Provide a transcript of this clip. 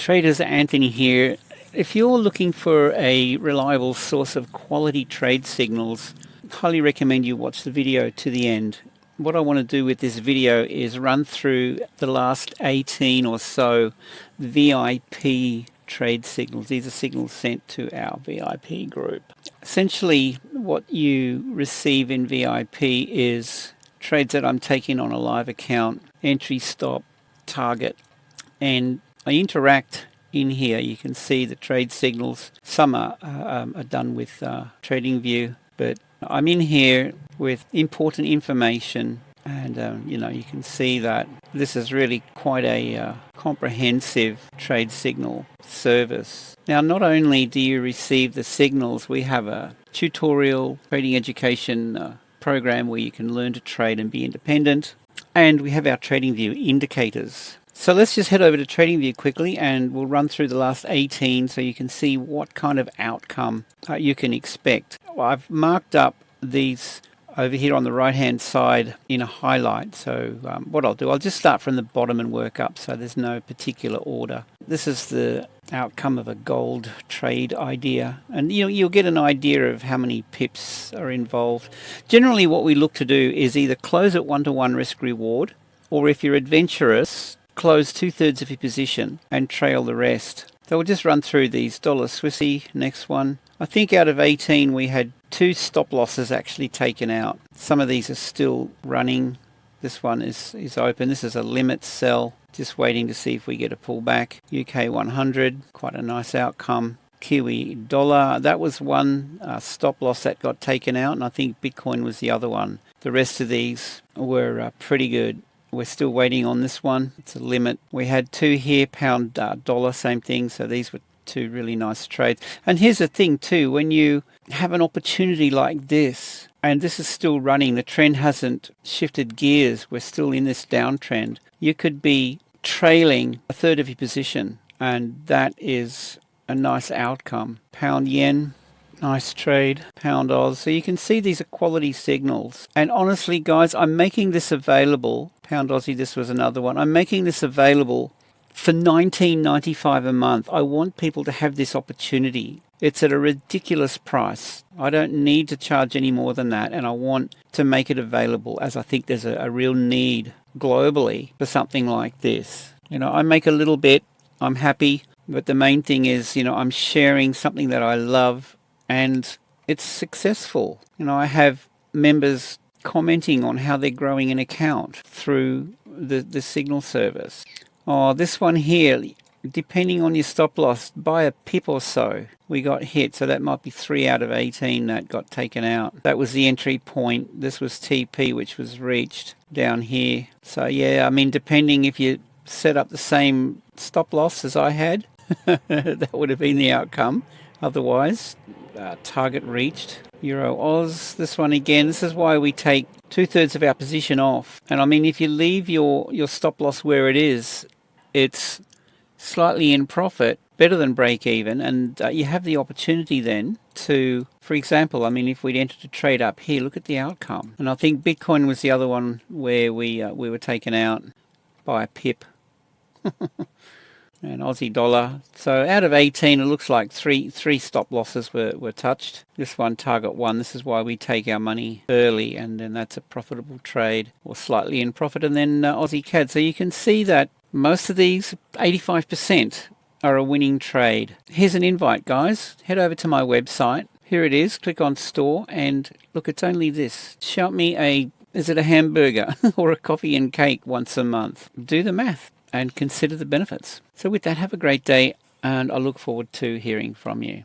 Traders, Anthony here. If you're looking for a reliable source of quality trade signals, I highly recommend you watch the video to the end. What I want to do with this video is run through the last 18 or so VIP trade signals. These are signals sent to our VIP group. Essentially, what you receive in VIP is trades that I'm taking on a live account, entry, stop, target, and I interact in here. You can see the trade signals. Some are done with TradingView, but I'm in here with important information, and you can see that this is really quite a comprehensive trade signal service. Now, not only do you receive the signals, we have a tutorial trading education program where you can learn to trade and be independent, and we have our TradingView indicators. So let's just head over to TradingView quickly and we'll run through the last 18 so you can see what kind of outcome you can expect. Well, I've marked up these over here on the right hand side in a highlight. So what I'll do, I'll just start from the bottom and work up so there's no particular order. This is the outcome of a gold trade idea, and you'll get an idea of how many pips are involved. Generally what we look to do is either close at 1-to-1 risk reward, or if you're adventurous, close 2/3 of your position and trail the rest. So we'll just run through these. Dollar Swissy, next one. I think out of 18 we had 2 stop losses actually taken out. Some of these are still running. This one is open. This is a limit sell. Just waiting to see if we get a pullback. UK 100, quite a nice outcome. Kiwi dollar, that was one stop loss that got taken out, and I think Bitcoin was the other one. The rest of these were pretty good. We're still waiting on this one. It's a limit. We had 2 here, pound dollar, same thing. So these were 2 really nice trades. And here's the thing too, when you have an opportunity like this, and this is still running, the trend hasn't shifted gears, we're still in this downtrend, you could be trailing 1/3 of your position, and that is a nice outcome. Pound yen, nice trade. Pound Oz. So you can see these are quality signals. And honestly, guys, I'm making this available. Pound Aussie, this was another one. I'm making this available for $19.95 a month. I want people to have this opportunity. It's at a ridiculous price. I don't need to charge any more than that, and I want to make it available, as I think there's a real need globally for something like this. I make a little bit, I'm happy, but the main thing is, I'm sharing something that I love, and it's successful. I have members commenting on how they're growing an account through the signal service. Oh, this one here, depending on your stop loss, by a pip or so, we got hit. So that might be 3 out of 18 that got taken out. That was the entry point. This was TP, which was reached down here. So yeah, depending if you set up the same stop loss as I had, that would have been the outcome. Otherwise, target reached. Euro Oz, this one again, this is why we take 2/3 of our position off. And if you leave your stop loss where it is, it's slightly in profit, better than break even, and you have the opportunity then to, for example, if we'd entered a trade up here, look at the outcome. And I think Bitcoin was the other one where we were taken out by a pip. And Aussie dollar. So out of 18, it looks like three stop losses were touched. This one, target 1, this is why we take our money early, and then that's a profitable trade, or slightly in profit. And then Aussie CAD. So you can see that most of these, 85%, are a winning trade. Here's an invite, guys. Head over to my website. Here it is. Click on store, and look, it's only this. Shout me is it a hamburger or a coffee and cake once a month? Do the math and consider the benefits. So with that, have a great day, and I look forward to hearing from you.